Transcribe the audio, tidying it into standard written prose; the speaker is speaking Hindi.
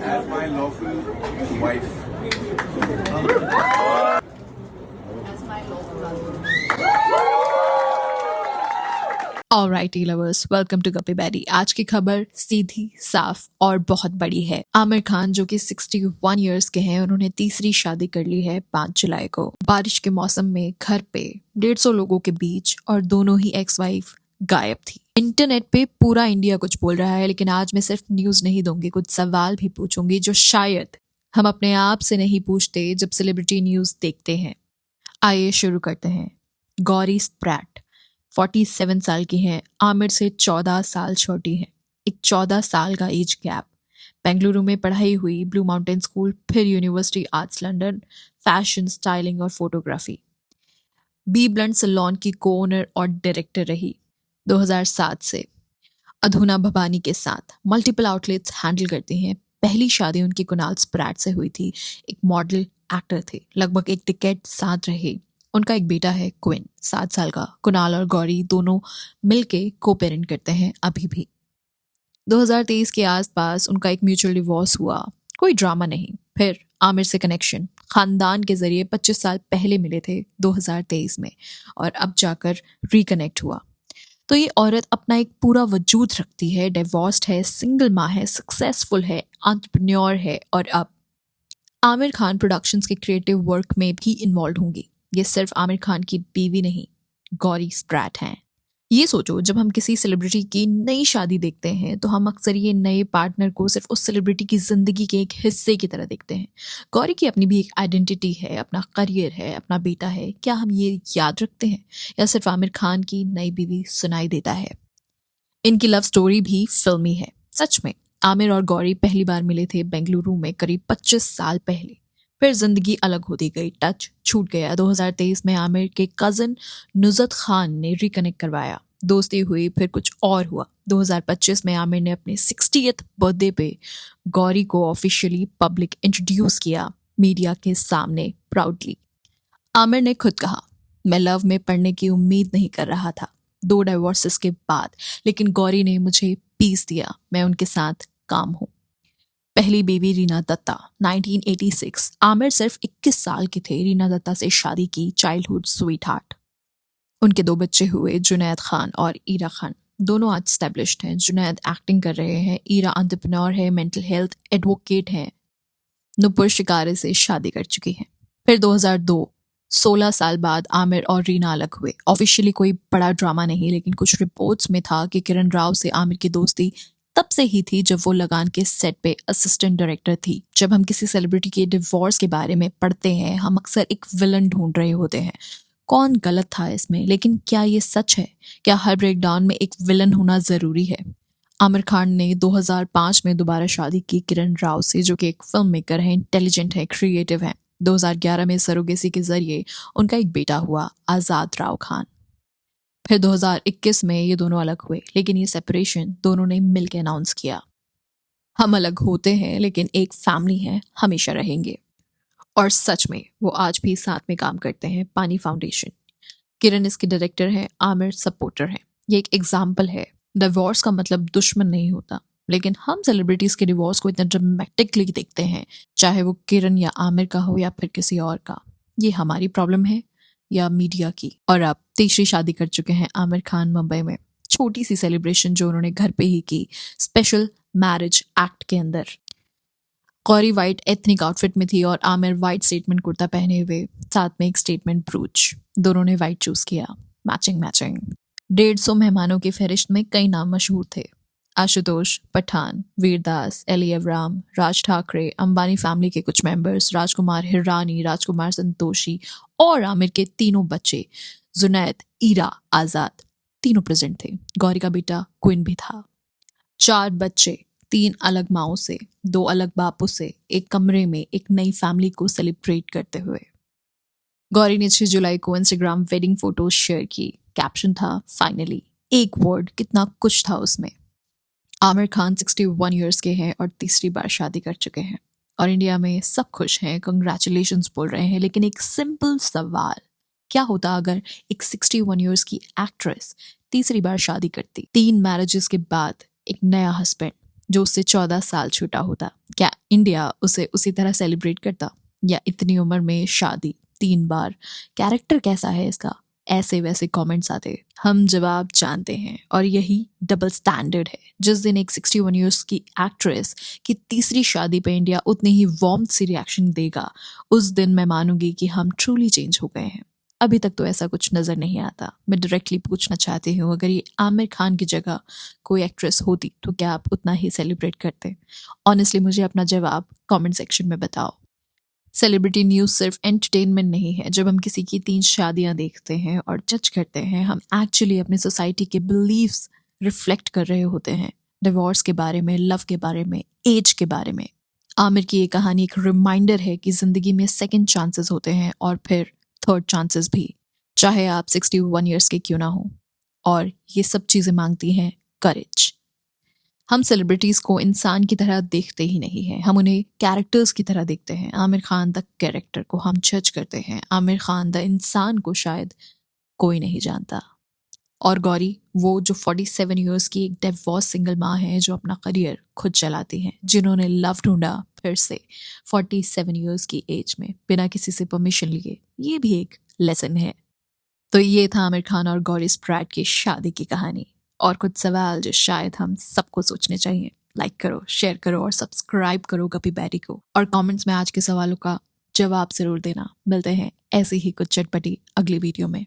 as my lawful wife. As my lawful husband. All right lovers, welcome to गप्पी बैरी। आज की खबर सीधी, साफ और बहुत बड़ी है। आमिर खान जो कि 61 इयर्स के हैं, उन्होंने तीसरी शादी कर ली है 5 जुलाई को। बारिश के मौसम में घर पे 150 लोगों के बीच और दोनों ही एक्स वाइफ गायब थी। इंटरनेट पे पूरा इंडिया कुछ बोल रहा है, लेकिन आज मैं सिर्फ न्यूज नहीं दूंगी, कुछ सवाल भी पूछूंगी जो शायद हम अपने आप से नहीं पूछते जब सेलिब्रिटी न्यूज देखते हैं। आइए शुरू करते हैं। गौरी स्प्रैट 47 साल की हैं, आमिर से 14 साल छोटी हैं। एक 14 साल का एज गैप। बेंगलुरु में पढ़ाई हुई, ब्लू माउंटेन स्कूल, फिर university arts London, fashion, styling और फोटोग्राफी। बी ब्लंट सैलून की को ओनर और डायरेक्टर रही 2007 से। अधुना भवानी के साथ मल्टीपल आउटलेट्स हैंडल करती हैं। पहली शादी उनकी कुणाल स्प्रैट से हुई थी। एक मॉडल एक्टर थे, लगभग एक डिकेड साथ रहे। उनका एक बेटा है क्विन, 7 साल का। कुणाल और गौरी दोनों मिलके को पेरेंट करते हैं अभी भी। 2023 के आसपास उनका एक म्यूचुअल डिवोर्स हुआ। कोई ड्रामा नहीं। फिर आमिर से कनेक्शन खानदान के जरिए 25 साल पहले मिले थे 2023 में, और अब जाकर रिकनेक्ट हुआ। तो ये औरत अपना एक पूरा वजूद रखती है, डिवोर्स्ड है, सिंगल माँ है, सक्सेसफुल है, एंटरप्रेन्योर है, और अब आमिर खान प्रोडक्शंस के क्रिएटिव वर्क में भी इन्वॉल्व होंगी। ये सिर्फ आमिर खान की बीवी नहीं, गौरी स्प्रैट हैं। ये सोचो, जब हम किसी सेलिब्रिटी की नई शादी देखते हैं तो हम अक्सर ये नए पार्टनर को सिर्फ उस सेलिब्रिटी की जिंदगी के एक हिस्से की तरह देखते हैं। गौरी की अपनी भी एक आइडेंटिटी है, अपना करियर है, अपना बेटा है। क्या हम ये याद रखते हैं, या सिर्फ आमिर खान की नई बीवी सुनाई देता है? इनकी लव स्टोरी भी फिल्मी है। सच में आमिर और गौरी पहली बार मिले थे बेंगलुरु में करीब 25 साल पहले। फिर जिंदगी अलग होती गई, टच छूट गया। 2023 में आमिर के कजन नुजत खान ने रिकनेक्ट करवाया, दोस्ती हुई, फिर कुछ और हुआ। 2025 में आमिर ने अपने 60th बर्थडे पे गौरी को ऑफिशियली पब्लिक इंट्रोड्यूस किया मीडिया के सामने प्राउडली। आमिर ने खुद कहा, मैं लव में पड़ने की उम्मीद नहीं कर रहा था 2 डाइवोर्सेस के बाद, लेकिन गौरी ने मुझे पीस दिया, मैं उनके साथ काम हूँ। पहली बीवी रीना दत्ता 1986। आमिर सिर्फ 21 साल के थे। रीना दत्ता से शादी की, चाइल्डहुड स्वीट हार्ट। उनके 2 बच्चे हुए, जुनैद खान और ईरा खान। दोनों आज स्टैब्लिश्ड हैं। जुनैद एक्टिंग कर रहे हैं, ईरा एंटरप्रेन्योर है, मेंटल हेल्थ एडवोकेट हैं, नुपुर शिकारे से शादी कर चुकी हैं। फिर 2002, 16 साल बाद आमिर और रीना अलग हुए। ऑफिशियली कोई बड़ा ड्रामा नहीं, लेकिन कुछ रिपोर्ट्स में था कि किरण राव से आमिर की दोस्ती तब से ही थी जब वो लगान के सेट पे असिस्टेंट डायरेक्टर थी। जब हम किसी सेलिब्रिटी के डिवोर्स के बारे में पढ़ते हैं, हम अक्सर एक विलन ढूंढ रहे होते हैं, कौन गलत था इसमें। लेकिन क्या ये सच है? क्या हर ब्रेकडाउन में एक विलन होना जरूरी है? आमिर खान ने 2005 में दोबारा शादी की किरण राव से, जो कि एक फिल्म मेकर है, इंटेलिजेंट है, क्रिएटिव है। 2011 में सरोगेसी के जरिए उनका एक बेटा हुआ, आजाद राव खान। फिर 2021 में ये दोनों अलग हुए, लेकिन ये सेपरेशन दोनों ने मिलकर अनाउंस किया। हम अलग होते हैं, लेकिन एक फैमिली है, हमेशा रहेंगे। और सच में वो आज भी साथ में काम करते हैं। पानी फाउंडेशन, किरण इसके डायरेक्टर हैं, आमिर सपोर्टर हैं। ये एक एग्जाम्पल है। डिवोर्स का मतलब दुश्मन नहीं होता, लेकिन हम सेलिब्रिटीज के डिवोर्स को इतना ड्रामेटिकली देखते हैं, चाहे वो किरण या आमिर का हो या फिर किसी और का। ये हमारी प्रॉब्लम है या मीडिया की? और अब तीसरी शादी कर चुके हैं आमिर खान मुंबई में। छोटी सी सेलिब्रेशन जो उन्होंने घर पे ही की, स्पेशल मैरिज एक्ट के अंदर। गौरी वाइट एथनिक आउटफिट में थी और आमिर वाइट स्टेटमेंट कुर्ता पहने हुए, साथ में एक स्टेटमेंट ब्रूच। दोनों ने वाइट चूज किया, मैचिंग मैचिंग। 150 मेहमानों की फहरिस्त में कई नाम मशहूर थे, Ashutosh, Pathan, Vir Das, Elli Avram, Raj Thackeray, Ambani family के कुछ मेंबर्स, राजकुमार हिरानी, राजकुमार संतोषी, और आमिर के तीनों बच्चे जुनैद, ईरा, आजाद, तीनों प्रेजेंट थे। गौरी का बेटा क्विन भी था। 4 बच्चे, 3 अलग माओं से, 2 अलग बापों से, एक कमरे में एक नई फैमिली को सेलिब्रेट करते हुए। गौरी ने 6 जुलाई को इंस्टाग्राम वेडिंग फोटोज शेयर की। कैप्शन था, फाइनली। एक वर्ड, कितना कुछ था उसमें। आमिर खान 61 इयर्स के हैं और तीसरी बार शादी कर चुके हैं, और इंडिया में सब खुश हैं, कंग्रेचुलेशंस बोल रहे हैं। लेकिन एक सिंपल सवाल, क्या होता अगर एक 61 इयर्स की एक्ट्रेस तीसरी बार शादी करती? 3 मैरिजेस के बाद एक नया हस्बैंड जो उससे 14 साल छोटा होता। क्या इंडिया उसे उसी तरह सेलिब्रेट करता? या इतनी उम्र में शादी, 3 बार, कैरेक्टर कैसा है इसका, ऐसे वैसे कमेंट्स आते? हम जवाब जानते हैं और यही डबल स्टैंडर्ड है। जिस दिन एक 61 इयर्स की एक्ट्रेस की तीसरी शादी पे इंडिया उतनी ही वार्म सी रिएक्शन देगा, उस दिन मैं मानूंगी कि हम ट्रूली चेंज हो गए हैं। अभी तक तो ऐसा कुछ नजर नहीं आता। मैं डायरेक्टली पूछना चाहती हूँ, अगर ये आमिर खान की जगह कोई एक्ट्रेस होती तो क्या आप उतना ही सेलिब्रेट करते? ऑनेस्टली मुझे अपना जवाब कमेंट सेक्शन में बताओ। सेलिब्रिटी न्यूज़ सिर्फ एंटरटेनमेंट नहीं है। जब हम किसी की 3 शादियां देखते हैं और जज करते हैं, हम एक्चुअली अपनी सोसाइटी के बिलीव्स रिफ्लेक्ट कर रहे होते हैं। डिवोर्स के बारे में, लव के बारे में, एज के बारे में। आमिर की ये कहानी एक रिमाइंडर है कि जिंदगी में सेकंड चांसेस होते हैं और फिर थर्ड चांसेस भी, चाहे आप 61 ईयर्स के क्यों ना हो। और ये सब चीज़ें मांगती हैं करेज। हम सेलिब्रिटीज को इंसान की तरह देखते ही नहीं हैं, हम उन्हें कैरेक्टर्स की तरह देखते हैं। आमिर खान द कैरेक्टर को हम जज करते हैं, आमिर खान द इंसान को शायद कोई नहीं जानता। और गौरी, वो जो 47 इयर्स की एक डिवोर्स सिंगल माँ है, जो अपना करियर खुद चलाती हैं, जिन्होंने लव ढूंढा फिर से 47 इयर्स की एज में बिना किसी से परमिशन लिए, ये भी एक लेसन है। तो ये था आमिर खान और गौरी स्प्रैट की शादी की कहानी, और कुछ सवाल जो शायद हम सबको सोचने चाहिए। लाइक करो, शेयर करो और सब्सक्राइब करो गप्पी बैडी को, और कमेंट्स में आज के सवालों का जवाब जरूर देना। मिलते हैं ऐसी ही कुछ चटपटी अगली वीडियो में।